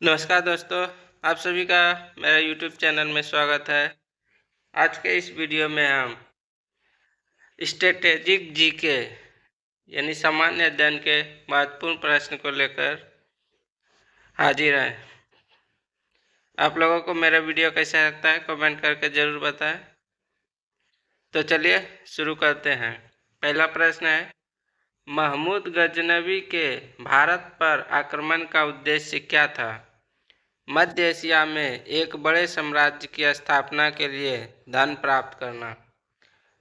नमस्कार दोस्तों, आप सभी का मेरा YouTube चैनल में स्वागत है। आज के इस वीडियो में हम स्ट्रेटेजिक जीके यानी सामान्य अध्ययन के महत्वपूर्ण प्रश्न को लेकर हाजिर हैं। आप लोगों को मेरा वीडियो कैसा लगता है कमेंट करके ज़रूर बताएं। तो चलिए शुरू करते हैं। पहला प्रश्न है, महमूद गजनवी के भारत पर आक्रमण का उद्देश्य क्या था? मध्य एशिया में एक बड़े साम्राज्य की स्थापना के लिए धन प्राप्त करना।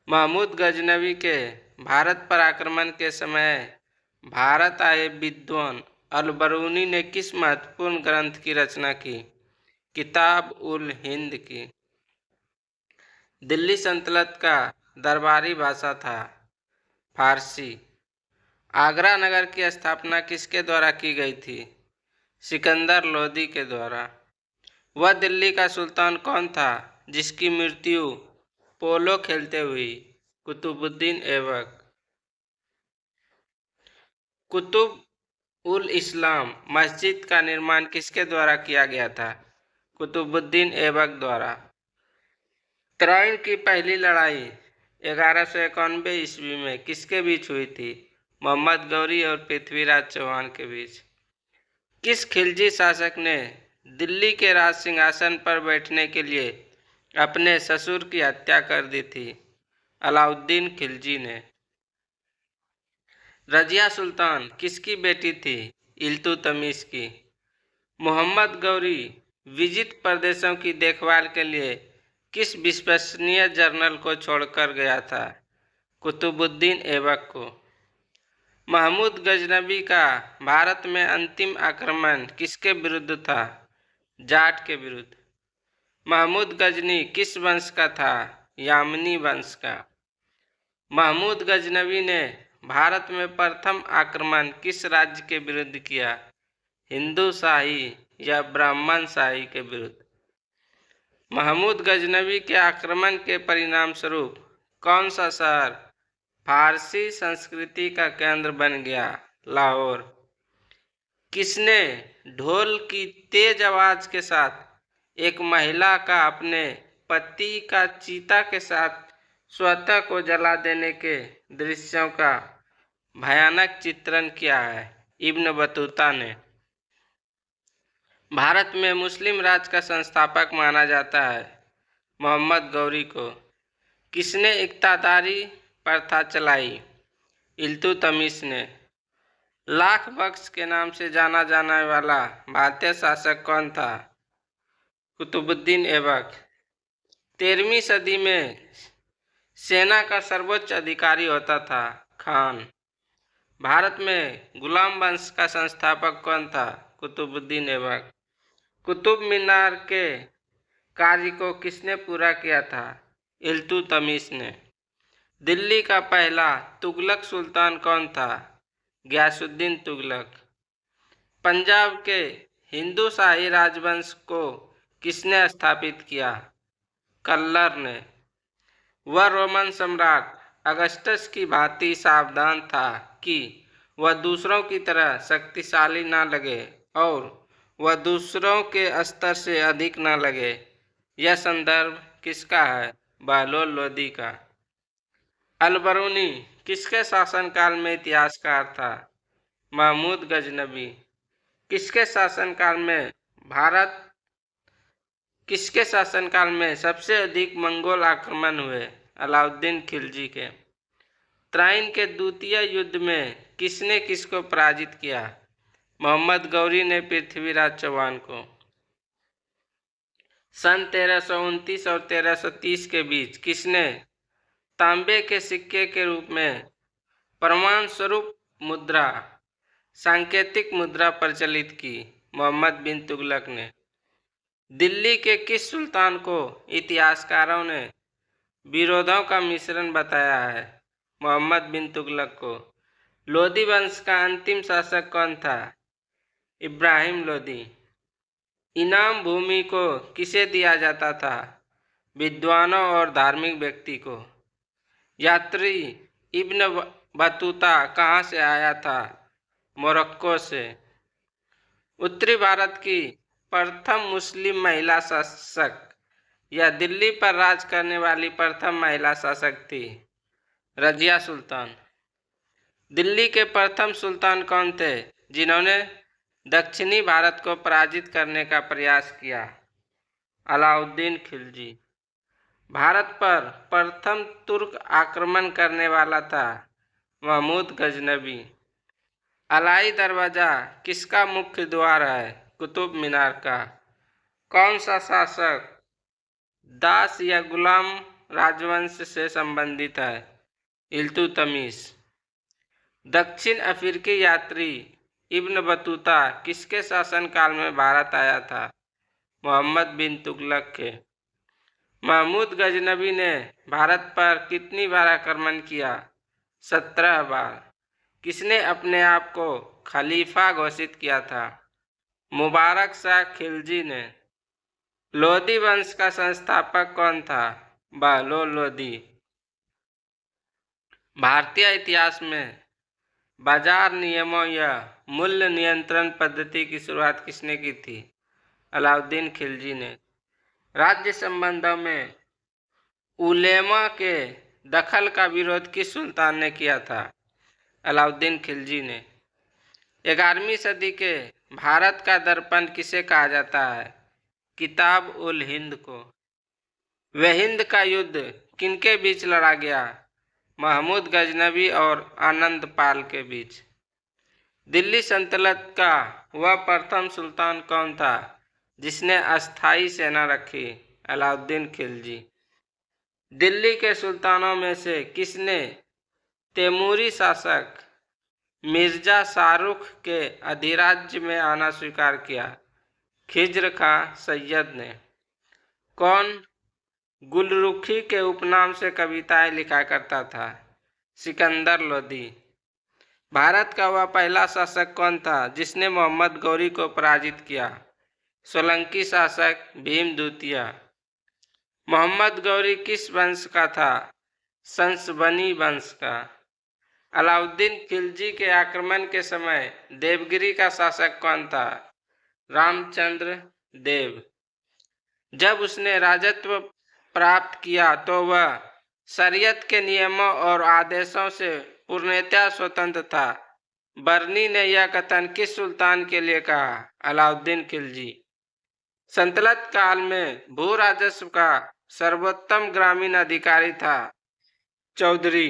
महमूद गजनवी के भारत पर आक्रमण के समय भारत आए विद्वान अल-बरूनी ने किस महत्वपूर्ण ग्रंथ की रचना की? किताब उल हिंद की। दिल्ली सल्तनत का दरबारी भाषा था फारसी। आगरा नगर की स्थापना किसके द्वारा की गई थी? सिकंदर लोदी के द्वारा। वह दिल्ली का सुल्तान कौन था जिसकी मृत्यु पोलो खेलते हुई? कुतुबुद्दीन ऐबक। कुतुब उल इस्लाम मस्जिद का निर्माण किसके द्वारा किया गया था? कुतुबुद्दीन ऐबक द्वारा। तराइन की पहली लड़ाई 1191 ईस्वी में किसके बीच हुई थी? मोहम्मद गौरी और पृथ्वीराज चौहान के बीच। किस खिलजी शासक ने दिल्ली के राज सिंहासन पर बैठने के लिए अपने ससुर की हत्या कर दी थी? अलाउद्दीन खिलजी ने। रजिया सुल्तान किसकी बेटी थी? इल्तुतमिश की। मोहम्मद गौरी विजित प्रदेशों की देखभाल के लिए किस विश्वसनीय जर्नल को छोड़कर गया था? कुतुबुद्दीन ऐबक को। महमूद गजनवी का भारत में अंतिम आक्रमण किसके विरुद्ध था? जाट के विरुद्ध। महमूद गजनी किस वंश का था? यामनी वंश का। महमूद गजनवी ने भारत में प्रथम आक्रमण किस राज्य के विरुद्ध किया? हिंदू शाही या ब्राह्मण शाही के विरुद्ध। महमूद गजनवी के आक्रमण के परिणाम स्वरूप कौन सा शहर फारसी संस्कृति का केंद्र बन गया? लाहौर। किसने ढोल की तेज आवाज के साथ एक महिला का अपने पति का चीता के साथ स्वतः को जला देने के दृश्यों का भयानक चित्रण किया है? इब्न बतूता ने। भारत में मुस्लिम राज का संस्थापक माना जाता है मोहम्मद गौरी को। किसने इक्तादारी प्रथा चलाई? इल्तुतमिश ने। लाख बख्श के नाम से जाना जाने वाला भारतीय शासक कौन था? कुतुबुद्दीन ऐबक। 13वीं सदी में सेना का सर्वोच्च अधिकारी होता था खान। भारत में गुलाम वंश का संस्थापक कौन था? कुतुबुद्दीन ऐबक। कुतुब मीनार के कार्य को किसने पूरा किया था? इल्तुतमिश ने। दिल्ली का पहला तुगलक सुल्तान कौन था? गयासुद्दीन तुगलक। पंजाब के हिंदू शाही राजवंश को किसने स्थापित किया? कल्लर ने। वह रोमन सम्राट अगस्टस की भांति सावधान था कि वह दूसरों की तरह शक्तिशाली न लगे और वह दूसरों के स्तर से अधिक न लगे। यह संदर्भ किसका है? बहलोल लोदी का। अल-बरूनी किसके शासनकाल में इतिहासकार था? महमूद गजनवी। किसके शासनकाल में सबसे अधिक मंगोल आक्रमण हुए? अलाउद्दीन खिलजी के। तराइन के द्वितीय युद्ध में किसने किसको पराजित किया? मोहम्मद गौरी ने पृथ्वीराज चौहान को। सन 1329 और 1330 के बीच किसने तांबे के सिक्के के रूप में प्रमाण स्वरूप मुद्रा सांकेतिक मुद्रा प्रचलित की? मोहम्मद बिन तुगलक ने। दिल्ली के किस सुल्तान को इतिहासकारों ने विरोधों का मिश्रण बताया है? मोहम्मद बिन तुगलक को। लोदी वंश का अंतिम शासक कौन था? इब्राहिम लोदी। इनाम भूमि को किसे दिया जाता था? विद्वानों और धार्मिक व्यक्ति को। यात्री इब्न बतूता कहाँ से आया था? मोरक्को से। उत्तरी भारत की प्रथम मुस्लिम महिला शासक। यह दिल्ली पर राज करने वाली प्रथम महिला शासक थी। रजिया सुल्तान। दिल्ली के प्रथम सुल्तान कौन थे जिन्होंने दक्षिणी भारत को पराजित करने का प्रयास किया? अलाउद्दीन खिलजी। भारत पर प्रथम तुर्क आक्रमण करने वाला था महमूद गजनबी। अलाई दरवाजा किसका मुख्य द्वार है? कुतुब मीनार का। कौन सा शासक दास या गुलाम राजवंश से संबंधित है? इल्तुतमिश। दक्षिण अफ्रीकी यात्री इब्न बतूता किसके शासनकाल में भारत आया था? मोहम्मद बिन तुगलक के। महमूद गजनबी ने भारत पर कितनी बार आक्रमण किया? 17 बार। किसने अपने आप को खलीफा घोषित किया था? मुबारक शाह खिलजी ने। लोधी वंश का संस्थापक कौन था? बहलोल लोधी। भारतीय इतिहास में बाजार नियमों या मूल्य नियंत्रण पद्धति की शुरुआत किसने की थी? अलाउद्दीन खिलजी ने। राज्य संबंधों में उलेमा के दखल का विरोध किस सुल्तान ने किया था? अलाउद्दीन खिलजी ने। 11वीं सदी के भारत का दर्पण किसे कहा जाता है? किताब उल हिंद को। वह हिंद का युद्ध किनके बीच लड़ा गया? महमूद गजनबी और आनंद पाल के बीच। दिल्ली सल्तनत का वह प्रथम सुल्तान कौन था जिसने अस्थायी सेना रखी? अलाउद्दीन खिलजी। दिल्ली के सुल्तानों में से किसने तैमूरी शासक मिर्जा शाहरुख के अधिराज्य में आना स्वीकार किया? खिज्र खां सैयद ने। कौन गुलरुखी के उपनाम से कविताएं लिखा करता था? सिकंदर लोदी। भारत का वह पहला शासक कौन था जिसने मोहम्मद गौरी को पराजित किया? सोलंकी शासक भीम द्वितीय। मोहम्मद गौरी किस वंश का था? संसबनी वंश का। अलाउद्दीन खिलजी के आक्रमण के समय देवगिरी का शासक कौन था? रामचंद्र देव। जब उसने राजत्व प्राप्त किया तो वह शरीयत के नियमों और आदेशों से पूर्णतः स्वतंत्र था। बर्नी ने यह कथन किस सुल्तान के लिए कहा? अलाउद्दीन खिलजी। सल्तनत काल में भू राजस्व का सर्वोत्तम ग्रामीण अधिकारी था चौधरी।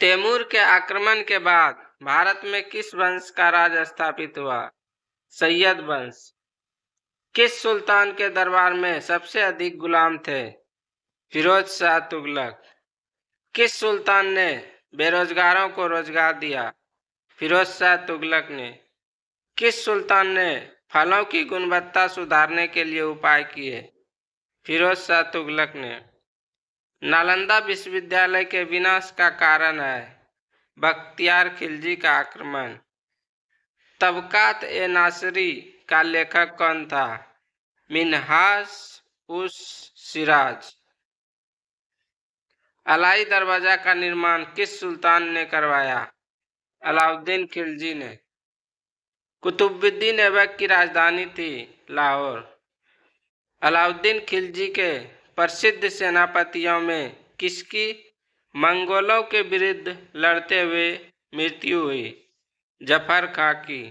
तैमूर के आक्रमण के बाद भारत में किस वंश का राज स्थापित हुआ? सैयद वंश। किस सुल्तान के दरबार में सबसे अधिक गुलाम थे? फिरोज शाह तुगलक। किस सुल्तान ने बेरोजगारों को रोजगार दिया? फिरोज शाह तुगलक ने। किस सुल्तान ने फलों की गुणवत्ता सुधारने के लिए उपाय किए? फिरोज शाह तुगलक ने। नालंदा विश्वविद्यालय के विनाश का कारण है बख्तियार खिलजी का आक्रमण। तबकात ए नासरी का लेखक कौन था? मिन्हाज उस सिराज। अलाई दरवाजा का निर्माण किस सुल्तान ने करवाया? अलाउद्दीन खिलजी ने। कुतुबुद्दीन ऐबक की राजधानी थी लाहौर। अलाउद्दीन खिलजी के प्रसिद्ध सेनापतियों में किसकी मंगोलों के विरुद्ध लड़ते हुए मृत्यु हुई? जफर खां की।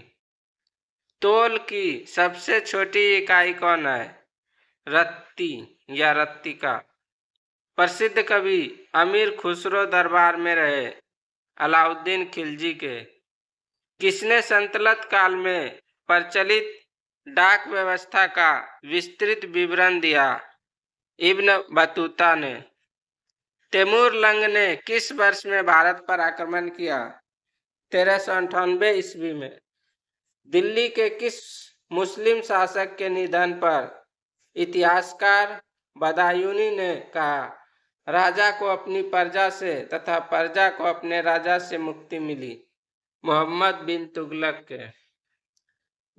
तोल की सबसे छोटी इकाई कौन है? रत्ती या रत्तिका। प्रसिद्ध कवि अमीर खुसरो दरबार में रहे अलाउद्दीन खिलजी के। किसने सल्तनत काल में प्रचलित डाक व्यवस्था का विस्तृत विवरण दिया? इब्न बतूता ने। तैमूर लंग ने किस वर्ष में भारत पर आक्रमण किया? 1398 ईस्वी में। दिल्ली के किस मुस्लिम शासक के निधन पर इतिहासकार बदायूनी ने कहा, राजा को अपनी प्रजा से तथा प्रजा को अपने राजा से मुक्ति मिली? मोहम्मद बिन तुगलक के।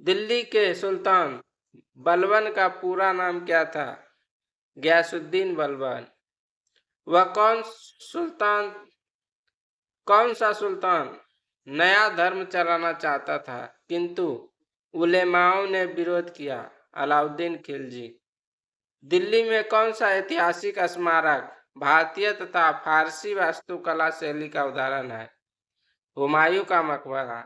दिल्ली के सुल्तान बलबन का पूरा नाम क्या था? गयासुद्दीन बलबन। वह कौन सा सुल्तान नया धर्म चलाना चाहता था किंतु उलेमाओं ने विरोध किया। अलाउद्दीन खिलजी। दिल्ली में कौन सा ऐतिहासिक स्मारक भारतीय तथा फारसी वास्तुकला शैली का उदाहरण है? हुमायूं का मकबरा।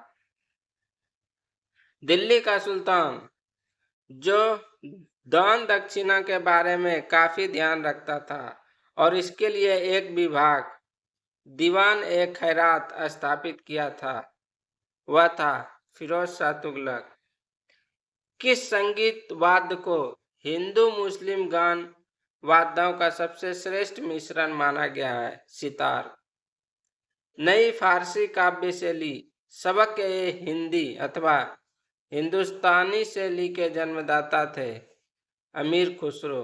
दिल्ली का सुल्तान, जो दान दक्षिणा के बारे में काफी ध्यान रखता था और इसके लिए एक विभाग दीवान ए खैरात स्थापित किया था, वह था फिरोज शाह तुगलक। किस संगीत वाद्य को हिंदू मुस्लिम गान वाद्यों का सबसे श्रेष्ठ मिश्रण माना गया है? सितार। नई फारसी काव्य शैली सबक ए हिंदी अथवा हिंदुस्तानी शैली के जन्मदाता थे अमीर खुसरो।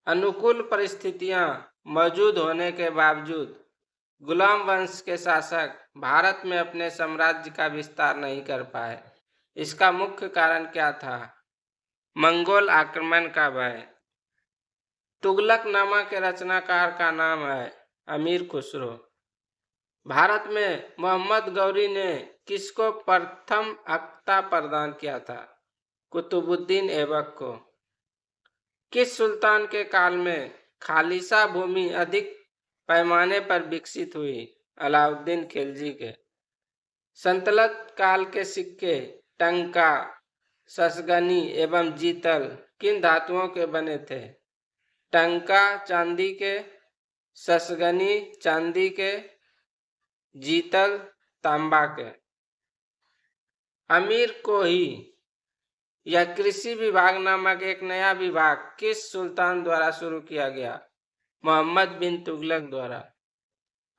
अनुकूल परिस्थितियां मौजूद होने के बावजूद गुलाम वंश के शासक भारत में अपने साम्राज्य का विस्तार नहीं कर पाए। इसका मुख्य कारण क्या था? मंगोल आक्रमण का भय। तुगलकनामा के रचनाकार का नाम है अमीर खुसरो। भारत में मोहम्मद गौरी ने किसको प्रथम अक्ता प्रदान किया था? कुतुबुद्दीन ऐबक को। किस सुल्तान के काल में खालिसा भूमि अधिक पैमाने पर विकसित हुई? अलाउद्दीन खिलजी के। सल्तनत काल के सिक्के टंका, ससगनी एवं जीतल किन धातुओं के बने थे? टंका चांदी के, ससगनी चांदी के, जीतल तांबा के। अमीर कोही या कृषि विभाग नामक एक नया विभाग किस सुल्तान द्वारा शुरू किया गया? मोहम्मद बिन तुगलक द्वारा।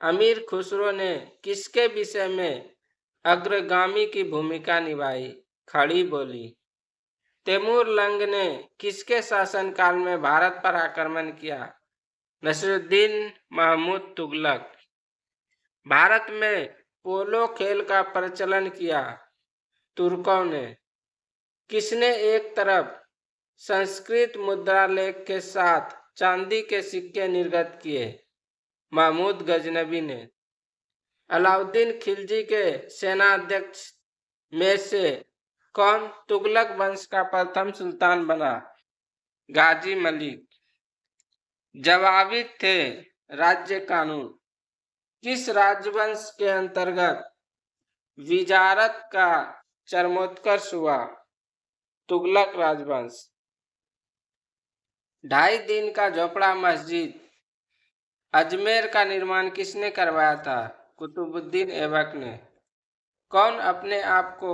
अमीर खुसरो ने किसके विषय में अग्रगामी की भूमिका निभाई? खड़ी बोली। तैमूर लंग ने किसके शासनकाल में भारत पर आक्रमण किया? नसीरुद्दीन महमूद तुगलक। भारत में पोलो खेल का प्रचलन किया? तुर्कों ने। किसने एक तरफ संस्कृत मुद्रा लेख के साथ चांदी के सिक्के निर्गत किए? महमूद गजनबी ने। अलाउद्दीन खिलजी के सेनाध्यक्ष में से कौन तुगलक वंश का प्रथम सुल्तान बना? गाजी मलिक। जवाबी थे राज्य कानून किस राजवंश के अंतर्गत विजारत का चरमोत्कर्ष हुआ? तुगलक राजवंश। 2.5 दिन का झोपड़ा मस्जिद अजमेर का निर्माण किसने करवाया था? कुतुबुद्दीन ऐबक ने। कौन अपने आप को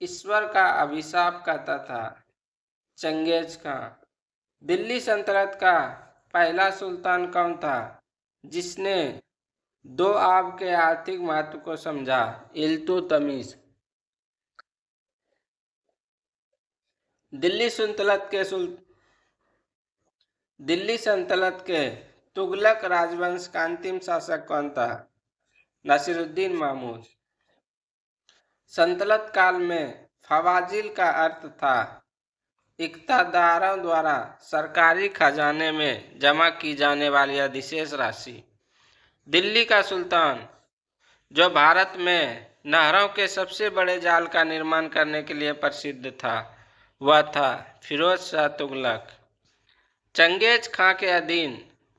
ईश्वर का अभिशाप कहता था? चंगेज खां। दिल्ली सल्तनत का पहला सुल्तान कौन था जिसने दोआब के आर्थिक महत्व को समझा? इल्तुतमिश। दिल्ली सल्तनत के तुगलक राजवंश का अंतिम शासक कौन था? नसीरुद्दीन महमूद। सल्तनत काल में फवाजिल का अर्थ था इक़्तिदारों द्वारा सरकारी खजाने में जमा की जाने वाली अधिशेष राशि। दिल्ली का सुल्तान जो भारत में नहरों के सबसे बड़े जाल का निर्माण करने के लिए प्रसिद्ध था, वह था फिरोज शाह तुगलक। चंगेज खां के अधीन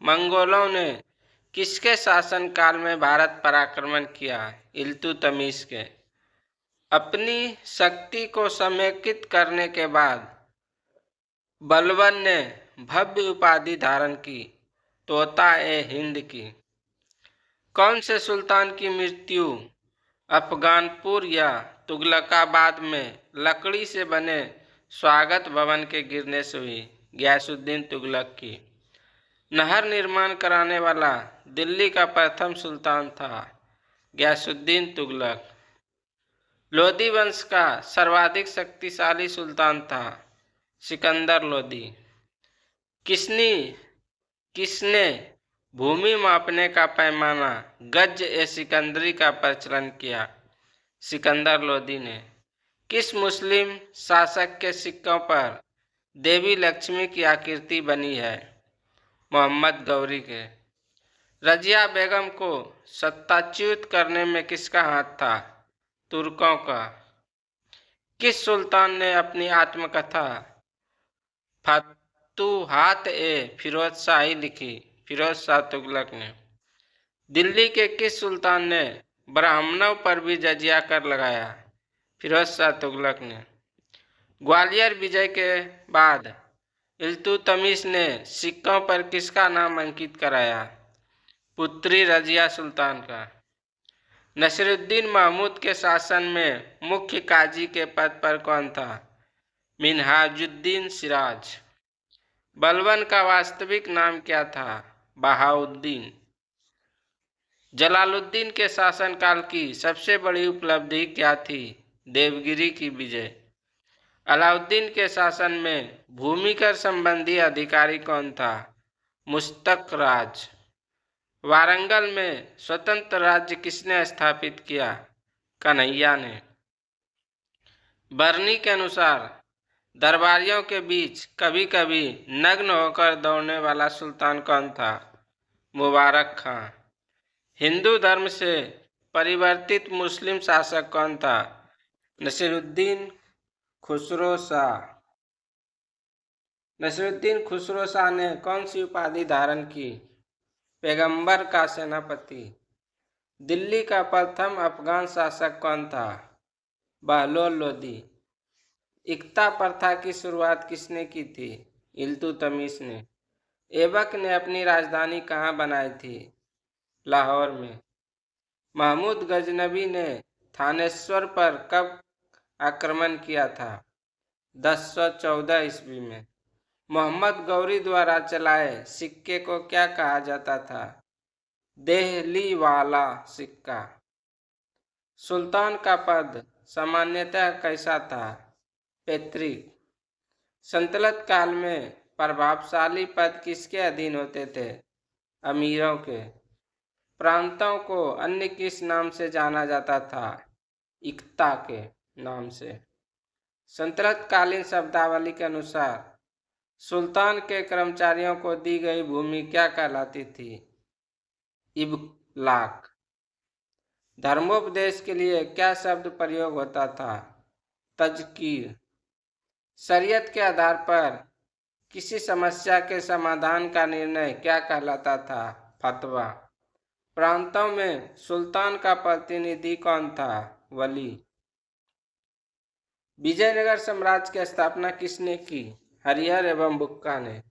मंगोलों ने किसके शासनकाल में भारत पर आक्रमण किया? इल्तुतमिश के। अपनी शक्ति को समेकित करने के बाद बलबन ने भव्य उपाधि धारण की, तोता ए हिंद की। कौन से सुल्तान की मृत्यु अफगानपुर या तुगलकाबाद में लकड़ी से बने स्वागत भवन के गिरने से हुई? गयासुद्दीन तुगलक की। नहर निर्माण कराने वाला दिल्ली का प्रथम सुल्तान था गयासुद्दीन तुगलक। लोदी वंश का सर्वाधिक शक्तिशाली सुल्तान था सिकंदर लोदी। किसने भूमि मापने का पैमाना गज ए सिकंदरी का प्रचलन किया? सिकंदर लोदी ने। किस मुस्लिम शासक के सिक्कों पर देवी लक्ष्मी की आकृति बनी है? मोहम्मद गौरी के। रजिया बेगम को सत्ताच्युत करने में किसका हाथ था? तुर्कों का। किस सुल्तान ने अपनी आत्मकथा फतुहात-ए-फिरोज शाही लिखी? फिरोज शाह तुगलक ने। दिल्ली के किस सुल्तान ने ब्राह्मणों पर भी जजिया कर लगाया? फिरोज शाह तुगलक ने। ग्वालियर विजय के बाद इल्तुतमिश ने सिक्कों पर किसका नाम अंकित कराया? पुत्री रजिया सुल्तान का। नसीरुद्दीन महमूद के शासन में मुख्य काजी के पद पर कौन था? मिन्हाजुद्दीन सिराज। बलबन का वास्तविक नाम क्या था? बहाउद्दीन। जलालुद्दीन के शासनकाल की सबसे बड़ी उपलब्धि क्या थी? देवगिरी की विजय। अलाउद्दीन के शासन में भूमिकर संबंधी अधिकारी कौन था? मुस्तक राज। वारंगल में स्वतंत्र राज्य किसने स्थापित किया? कन्हैया ने। बरनी के अनुसार दरबारियों के बीच कभी कभी नग्न होकर दौड़ने वाला सुल्तान कौन था? मुबारक खां। हिंदू धर्म से परिवर्तित मुस्लिम शासक कौन था? नसीरुद्दीन खुसरो शाह। नसीरुद्दीन खुसरो शाह ने कौन सी उपाधि धारण की? पैगंबर का सेनापति। दिल्ली का प्रथम अफगान शासक कौन था? बहलोल लोदी। इक्ता प्रथा की शुरुआत किसने की थी? इल्तुतमिश ने। ऐबक ने अपनी राजधानी कहाँ बनाई थी? लाहौर में। महमूद गजनबी ने थानेश्वर पर कब आक्रमण किया था? 1014 ईस्वी में। मोहम्मद गौरी द्वारा चलाए सिक्के को क्या कहा जाता था? देहली वाला सिक्का। सुल्तान का पद सामान्यतः कैसा था? पैतृक। सल्तनत काल में प्रभावशाली पद किसके अधीन होते थे? अमीरों के। प्रांतों को अन्य किस नाम से जाना जाता था? इक्ता के नाम से। सल्तनत कालीन शब्दावली के अनुसार सुल्तान के कर्मचारियों को दी गई भूमि क्या कहलाती थी? इबलाक। धर्मोपदेश के लिए क्या शब्द प्रयोग होता था? तज़कीर। शरीयत के आधार पर किसी समस्या के समाधान का निर्णय क्या कहलाता था? फतवा। प्रांतों में सुल्तान का प्रतिनिधि कौन था? वली। विजयनगर साम्राज्य की स्थापना किसने की? हरिहर एवं बुक्का ने।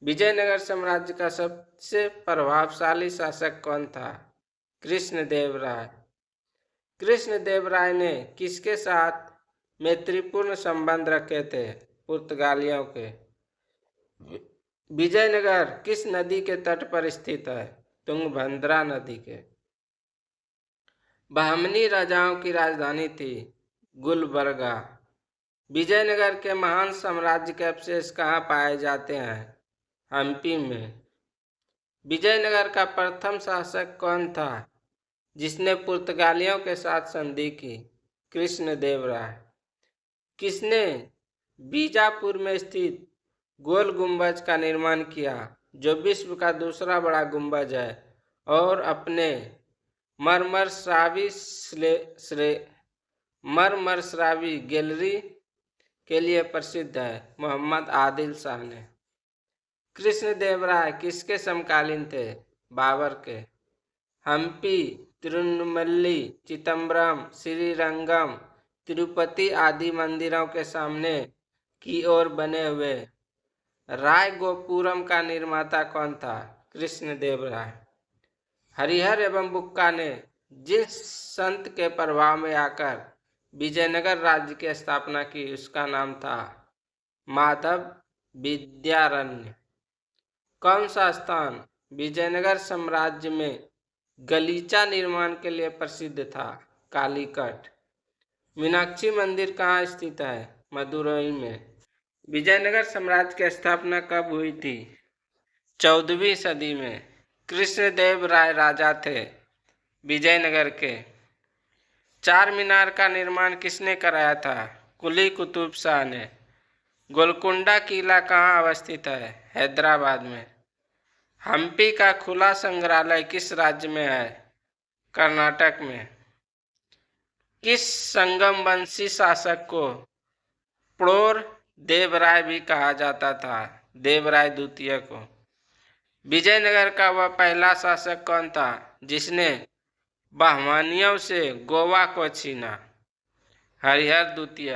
विजयनगर साम्राज्य का सबसे प्रभावशाली शासक कौन था? कृष्णदेवराय। कृष्णदेवराय ने किसके साथ मैत्रीपूर्ण संबंध रखे थे? पुर्तगालियों के। विजयनगर किस नदी के तट पर स्थित है? तुंगभद्रा नदी के। बहमनी राजाओं की राजधानी थी गुलबर्गा। विजयनगर के महान साम्राज्य के अवशेष कहाँ पाए जाते हैं? हम्पी में। विजयनगर का प्रथम शासक कौन था जिसने पुर्तगालियों के साथ संधि की? कृष्णदेवराय। किसने बीजापुर में स्थित गोल गुंबज का निर्माण किया जो विश्व का दूसरा बड़ा गुंबज है और अपने मरमरस्रावी गैलरी के लिए प्रसिद्ध है? मोहम्मद आदिल शाह ने। कृष्णदेवराय किसके समकालीन थे? बाबर के। हम्पी, तिरुनेलवेली, चिदम्बरम, श्रीरंगम, तिरुपति आदि मंदिरों के सामने की ओर बने हुए रायगोपुरम का निर्माता कौन था? कृष्णदेवराय। हरिहर एवं बुक्का ने जिस संत के प्रभाव में आकर विजयनगर राज्य की स्थापना की उसका नाम था माधव विद्यारण्य। कौन सा स्थान विजयनगर साम्राज्य में गलीचा निर्माण के लिए प्रसिद्ध था? कालीकट। मीनाक्षी मंदिर कहाँ स्थित है? मदुरई में। विजयनगर साम्राज्य की स्थापना कब हुई थी? 14वीं सदी में। कृष्णदेव राय राजा थे विजयनगर के। चार मीनार का निर्माण किसने कराया था? कुली कुतुब शाह ने। गोलकुंडा किला कहाँ अवस्थित है? हैदराबाद में। हम्पी का खुला संग्रहालय किस राज्य में है? कर्नाटक में। किस संगम वंशी शासक को प्रोर देवराय भी कहा जाता था? देवराय द्वितीय को। विजयनगर का वह पहला शासक कौन था जिसने बहमानियों से गोवा को छीना? हरिहर द्वितीय।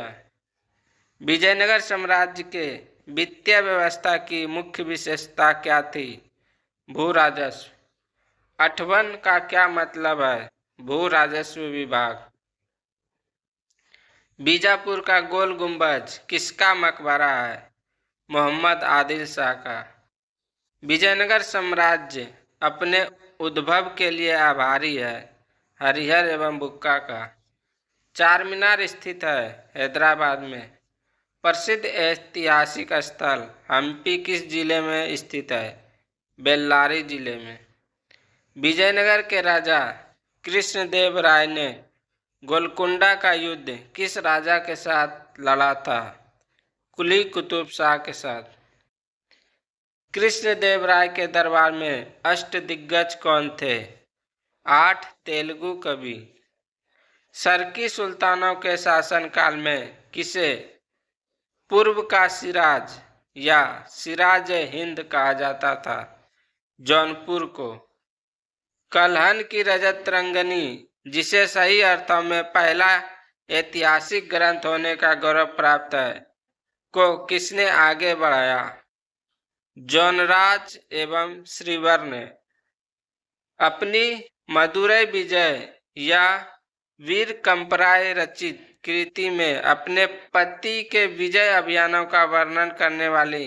विजयनगर साम्राज्य के वित्तीय व्यवस्था की मुख्य विशेषता क्या थी? भू राजस्व। अठवन का क्या मतलब है? भू राजस्व विभाग। बीजापुर का गोल गुंबज किसका मकबरा है? मोहम्मद आदिल शाह का। विजयनगर साम्राज्य अपने उद्भव के लिए आभारी है। हरिहर एवं बुक्का का। चार मीनार स्थित है हैदराबाद में। प्रसिद्ध ऐतिहासिक स्थल हम्पी किस जिले में स्थित है? बेल्लारी जिले में। विजयनगर के राजा कृष्णदेव राय ने गोलकुंडा का युद्ध किस राजा के साथ लड़ा था? कुली कुतुब शाह के साथ। कृष्णदेव राय के दरबार में अष्टदिग्गज कौन थे? 8 तेलुगु कवि। सरकी सुल्तानों के शासनकाल में किसे पूर्व का सिराज या सिराज हिंद कहा जाता था? जौनपुर को। कल्हन की रजत रंगनी, जिसे सही अर्थों में पहला ऐतिहासिक ग्रंथ होने का गौरव प्राप्त है, को किसने आगे बढ़ाया? जौनराज एवं श्रीवर ने। अपनी मदुरै विजय या वीर कंपराय रचित कृति में अपने पति के विजय अभियानों का वर्णन करने वाली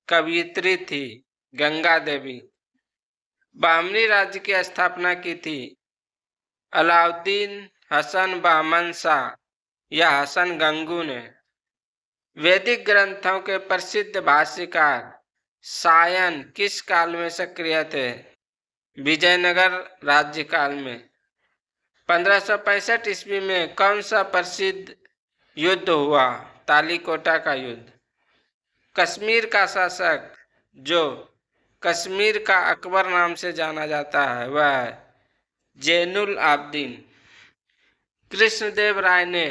कवयित्री थी गंगा देवी। बहमनी राज्य की स्थापना की थी अलाउद्दीन हसन बहमन शाह या हसन गंगू ने। वैदिक ग्रंथों के प्रसिद्ध भाष्यकार सायन किस काल में सक्रिय थे? विजयनगर राज्य काल में। 1565 ईस्वी में कौन सा प्रसिद्ध युद्ध हुआ? तालीकोटा का युद्ध। कश्मीर का शासक जो कश्मीर का अकबर नाम से जाना जाता है वह है जैनुल आबदीन। कृष्णदेव राय ने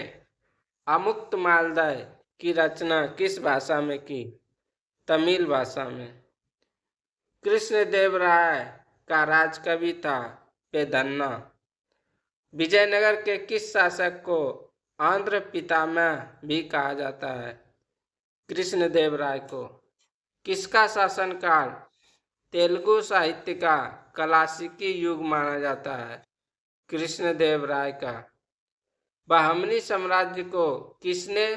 अमुक्त मालदय की रचना किस भाषा में की? तमिल भाषा में। कृष्णदेव राय का राजकवि था पेदन्ना। विजयनगर के किस शासक को आंध्र पितामह भी कहा जाता है? कृष्णदेव राय को। किसका शासनकाल तेलुगु साहित्य का क्लासिकी युग माना जाता है? कृष्णदेव राय का। बहमनी साम्राज्य को किसने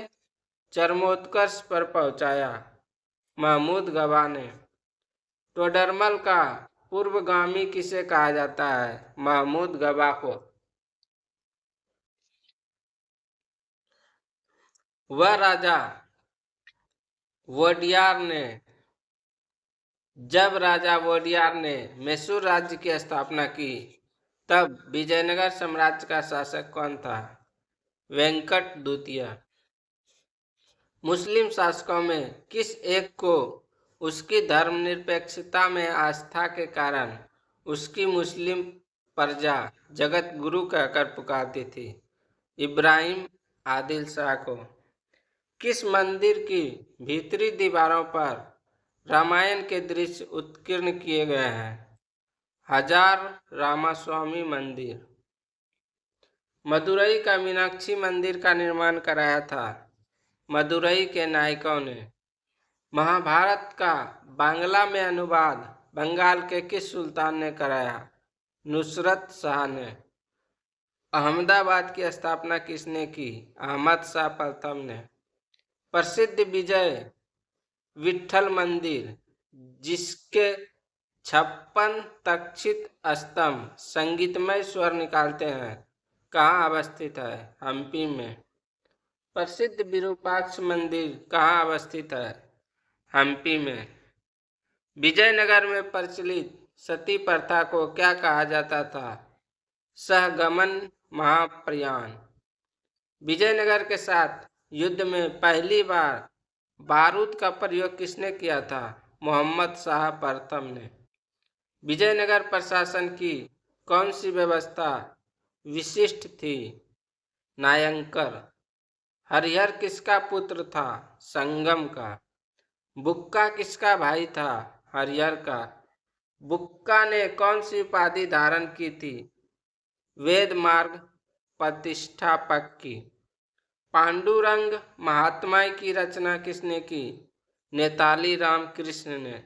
चरमोत्कर्ष पर पहुंचाया? महमूद गवा ने। टोडरमल का पूर्वगामी किसे कहा जाता है? महमूद गवा को। वह राजा वोडियार ने जब राजा वोडियार ने मैसूर राज्य की स्थापना की तब विजयनगर साम्राज्य का शासक कौन था? वेंकट द्वितीय। मुस्लिम शासकों में किस एक को उसकी धर्मनिरपेक्षता में आस्था के कारण उसकी मुस्लिम प्रजा जगत गुरु कहकर पुकारती थी? इब्राहिम आदिल शाह को। किस मंदिर की भीतरी दीवारों पर रामायण के दृश्य उत्कीर्ण किए गए हैं? हजार रामास्वामी मंदिर। मदुरई का मीनाक्षी मंदिर का निर्माण कराया था मदुरई के नायकों ने। महाभारत का बांग्ला में अनुवाद बंगाल के किस सुल्तान ने कराया? नुसरत शाह ने। अहमदाबाद की स्थापना किसने की? अहमद शाह प्रथम ने। प्रसिद्ध विजय विट्ठल मंदिर जिसके 56 तक्षित स्तंभ संगीतमय स्वर निकालते हैं कहाँ अवस्थित है? हम्पी में। प्रसिद्ध विरूपाक्ष मंदिर कहाँ अवस्थित है? हम्पी में। विजयनगर में प्रचलित सती प्रथा को क्या कहा जाता था? सहगमन महाप्रयाण। विजयनगर के साथ युद्ध में पहली बार बारूद का प्रयोग किसने किया था? मोहम्मद शाह प्रथम ने। विजयनगर प्रशासन की कौन सी व्यवस्था विशिष्ट थी? नायंकर। हरिहर किसका पुत्र था? संगम का। बुक्का किसका भाई था? हरिहर का। बुक्का ने कौन सी उपाधि धारण की थी? वेद मार्ग प्रतिष्ठापक की। पांडुरंग महात्म्य की रचना किसने की? नेताली रामकृष्ण ने।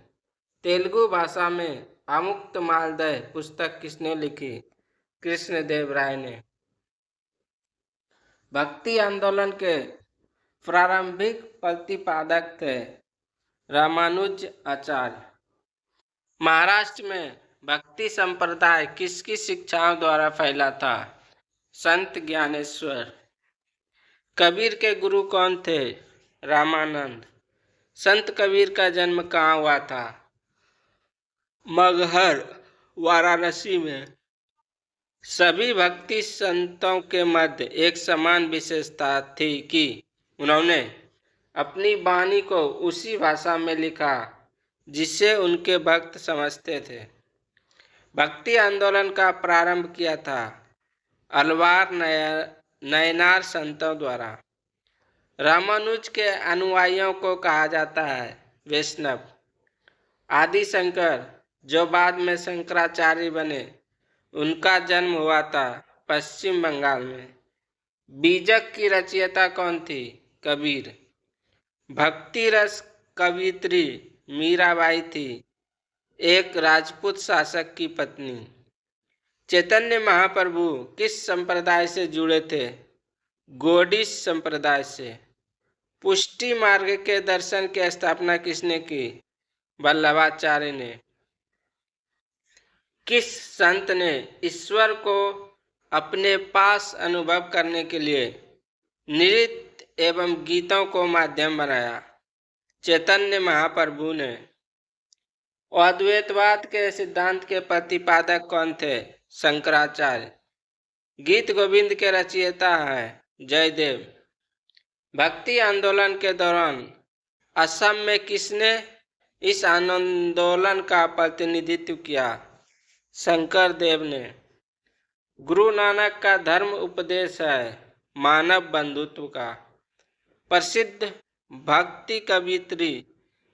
तेलुगु भाषा में अमुक्त मालदय पुस्तक किसने लिखी? कृष्णदेव राय ने। भक्ति आंदोलन के प्रारंभिक प्रतिपादक थे रामानुज आचार्य। महाराष्ट्र में भक्ति संप्रदाय किसकी शिक्षाओं द्वारा फैला था? संत ज्ञानेश्वर। कबीर के गुरु कौन थे? रामानंद। संत कबीर का जन्म कहाँ हुआ था? मगहर, वाराणसी में। सभी भक्ति संतों के मध्य एक समान विशेषता थी कि उन्होंने अपनी वाणी को उसी भाषा में लिखा जिसे उनके भक्त समझते थे। भक्ति आंदोलन का प्रारंभ किया था अलवार नयनार संतों द्वारा। रामानुज के अनुयायियों को कहा जाता है वैष्णव। आदि शंकर जो बाद में शंकराचार्य बने, उनका जन्म हुआ था पश्चिम बंगाल में। बीजक की रचयिता कौन थी? कबीर। भक्ति रस कवियत्री मीराबाई थी, एक राजपूत शासक की पत्नी। चैतन्य महाप्रभु किस संप्रदाय से जुड़े थे? गौड़ीय संप्रदाय से। पुष्टि मार्ग के दर्शन की स्थापना किसने की? वल्लभाचार्य ने। किस संत ने ईश्वर को अपने पास अनुभव करने के लिए नृत्य एवं गीतों को माध्यम बनाया? चैतन्य महाप्रभु ने। अद्वैतवाद के सिद्धांत के प्रतिपादक कौन थे? शंकराचार्य। गीत गोविंद के रचयिता हैं जयदेव। भक्ति आंदोलन के दौरान असम में किसने इस आंदोलन का प्रतिनिधित्व किया? शंकर देव ने। गुरु नानक का धर्म उपदेश है मानव बंधुत्व का। प्रसिद्ध भक्ति कवियत्री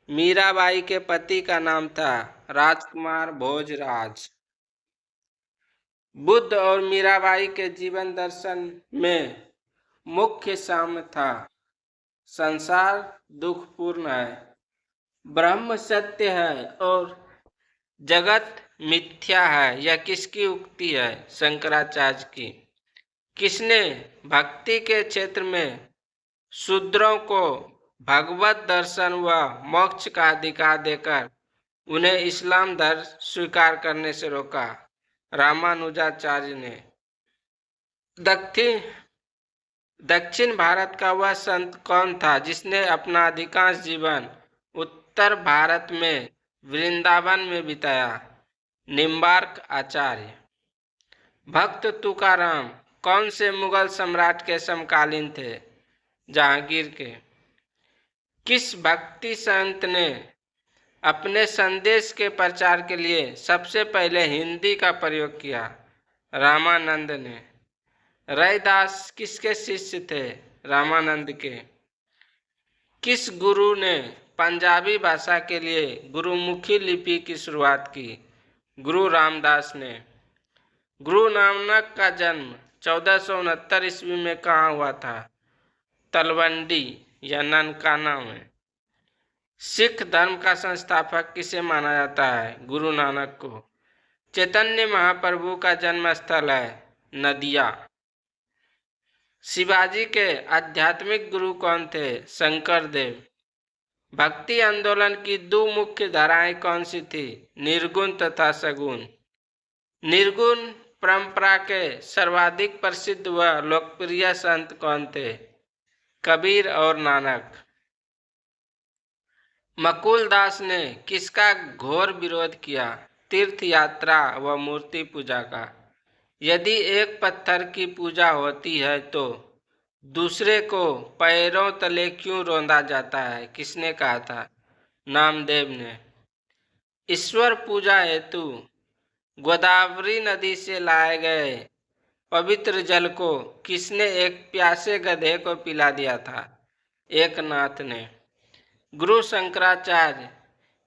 मीराबाई के पति का नाम था राजकुमार भोजराज। बुद्ध और मीराबाई के जीवन दर्शन में मुख्य साम्य था संसार दुखपूर्ण है, ब्रह्म सत्य है और जगत मिथ्या है। यह किसकी उक्ति है? शंकराचार्य की। किसने भक्ति के क्षेत्र में शूद्रों को भगवत दर्शन व मोक्ष का अधिकार देकर उन्हें इस्लाम धर्म स्वीकार करने से रोका? रामानुजाचार्य ने। दक्षिण भारत का वह संत कौन था जिसने अपना अधिकांश जीवन उत्तर भारत में वृंदावन में बिताया? निम्बार्क आचार्य। भक्त तुकाराम कौन से मुगल सम्राट के समकालीन थे? जहांगीर के। किस भक्ति संत ने अपने संदेश के प्रचार के लिए सबसे पहले हिंदी का प्रयोग किया? रामानंद ने। रैदास किसके शिष्य थे? रामानंद के। किस गुरु ने पंजाबी भाषा के लिए गुरुमुखी लिपि की शुरुआत की? गुरु रामदास ने। गुरु नानक का जन्म 1469 ईस्वी में कहाँ हुआ था? तलवंडी या ननकाना में। सिख धर्म का संस्थापक किसे माना जाता है? गुरु नानक को। चैतन्य महाप्रभु का जन्म स्थल है नदिया। शिवाजी के आध्यात्मिक गुरु कौन थे? शंकर देव। भक्ति आंदोलन की दो मुख्य धाराएं कौन सी थी? निर्गुण तथा सगुण। निर्गुण परंपरा के सर्वाधिक प्रसिद्ध व लोकप्रिय संत कौन थे? कबीर और नानक। मकुल दास ने किसका घोर विरोध किया? तीर्थ यात्रा व मूर्ति पूजा का। यदि एक पत्थर की पूजा होती है तो दूसरे को पैरों तले क्यों रौंदा जाता है? किसने कहा था? नामदेव ने। ईश्वर पूजा हेतु गोदावरी नदी से लाए गए पवित्र जल को किसने एक प्यासे गधे को पिला दिया था? एक नाथ ने। गुरु शंकराचार्य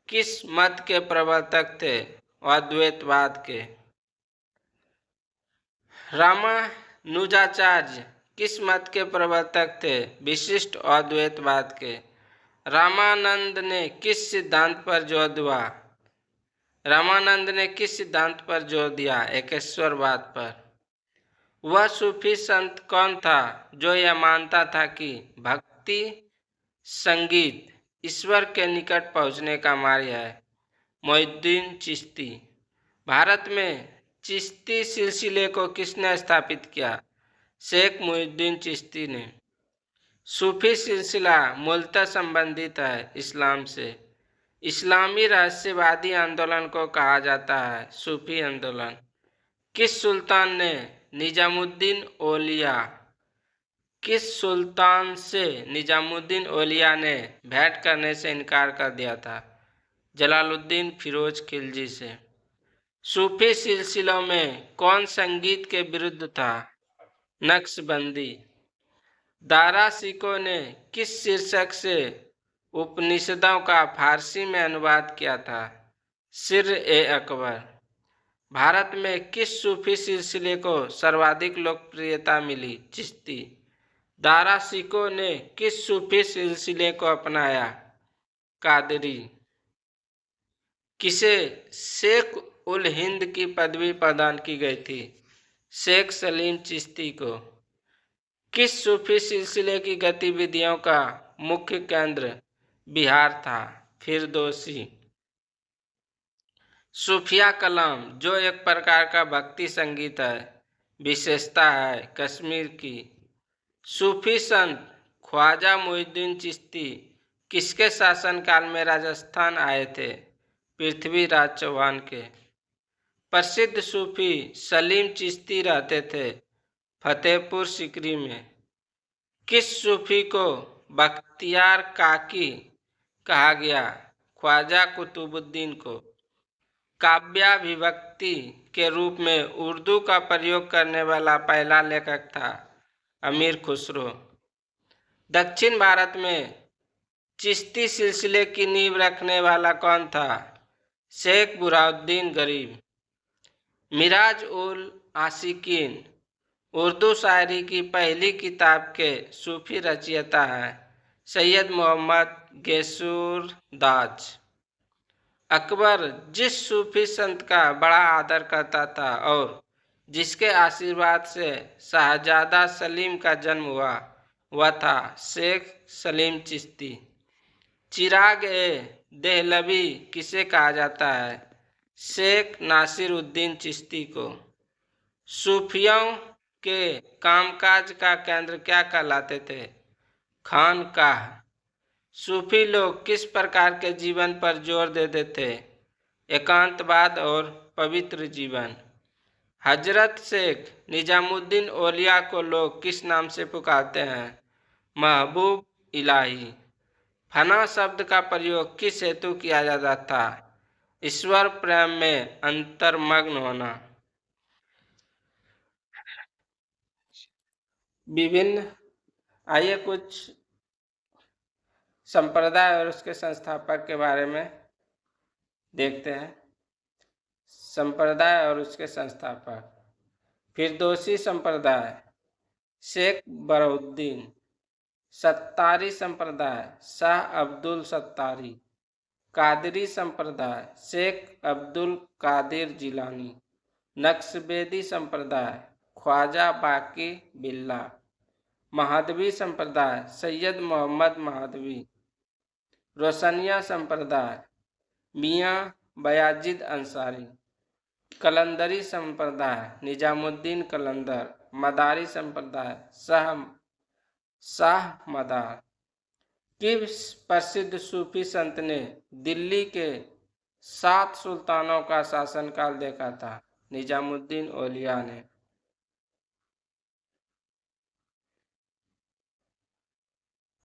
किस मत के प्रवर्तक थे? अद्वैतवाद के। रामानुजाचार्य किस मत के प्रवर्तक थे? विशिष्ट अद्वैतवाद के। रामानंद ने किस सिद्धांत पर जोर दिया? रामानंद ने किस सिद्धांत पर जोर दिया? एकेश्वरवाद पर। वह सूफी संत कौन था जो यह मानता था कि भक्ति संगीत ईश्वर के निकट पहुंचने का मार्ग है? मोइनुद्दीन चिश्ती। भारत में चिश्ती सिलसिले को किसने स्थापित किया? शेख मोइनुद्दीन चिश्ती ने। सूफी सिलसिला मूलतः संबंधित है इस्लाम से। इस्लामी रहस्यवादी आंदोलन को कहा जाता है सूफी आंदोलन। किस सुल्तान ने निजामुद्दीन औलिया ने भेंट करने से इनकार कर दिया था? जलालुद्दीन फिरोज खिलजी से। सूफी सिलसिलों में कौन संगीत के विरुद्ध था? नक्शबंदी। दारा शिकोह ने किस शीर्षक से उपनिषदों का फारसी में अनुवाद किया था? सिर-ए-अकबर। भारत में किस सूफी सिलसिले को सर्वाधिक लोकप्रियता मिली? चिश्ती। दारा शिकोह ने किस सूफी सिलसिले को अपनाया? कादरी। किसे शेख उल हिंद की पदवी प्रदान की गई थी? शेख सलीम चिश्ती को। किस सूफी सिलसिले की गतिविधियों का मुख्य केंद्र बिहार था? फिरदौसी। सूफिया कलाम जो एक प्रकार का भक्ति संगीत है, विशेषता है कश्मीर की। सूफी संत ख्वाजा मोइनुद्दीन चिश्ती किसके शासनकाल में राजस्थान आए थे? पृथ्वीराज चौहान के। प्रसिद्ध सूफी सलीम चिश्ती रहते थे फतेहपुर सीकरी में। किस सूफी को बख्तियार काकी कहा गया? ख्वाजा कुतुबुद्दीन को। काव्याभिव्यक्ति के रूप में उर्दू का प्रयोग करने वाला पहला लेखक था अमीर खुसरो। दक्षिण भारत में चिश्ती सिलसिले की नींव रखने वाला कौन था? शेख बुरहानुद्दीन गरीब। मिराज उल आशिकीन उर्दू शायरी की पहली किताब के सूफी रचयिता हैं सैयद मोहम्मद गैसुरदाज। अकबर जिस सूफी संत का बड़ा आदर करता था और जिसके आशीर्वाद से शाहजादा सलीम का जन्म हुआ, वह था शेख सलीम चिश्ती। चिराग ए देहलवी किसे कहा जाता है? शेख नासिरुद्दीन चिश्ती को। सूफियों के कामकाज का केंद्र क्या कहलाते थे? खानकाह। सूफी लोग किस प्रकार के जीवन पर जोर देते थे? एकांतवाद और पवित्र जीवन। हजरत शेख निजामुद्दीन औलिया को लोग किस नाम से पुकारते हैं? महबूब इलाही। फना शब्द का प्रयोग किस हेतु किया जाता था? ईश्वर प्रेम में अंतर्मग्न होना। आइए कुछ संप्रदाय और उसके संस्थापक के बारे में देखते हैं। संप्रदाय और उसके संस्थापक। फिरदौसी संप्रदाय शेख बरउद्दीन। सत्तारी संप्रदाय शाह अब्दुल सत्तारी। कादरी संप्रदाय शेख अब्दुल कादिर जिलानी। नक्शबेदी संप्रदाय ख्वाजा बाकी बिल्ला। महादवी संप्रदाय सैयद मोहम्मद महादवी। रोशनिया संप्रदाय मियाँ बयाजिद अंसारी। कलंदरी संप्रदाय निजामुद्दीन कलंदर। मदारी संप्रदाय शाह मदार। किस प्रसिद्ध सूफी संत ने दिल्ली के 7 सुल्तानों का शासनकाल देखा था? निजामुद्दीन औलिया ने।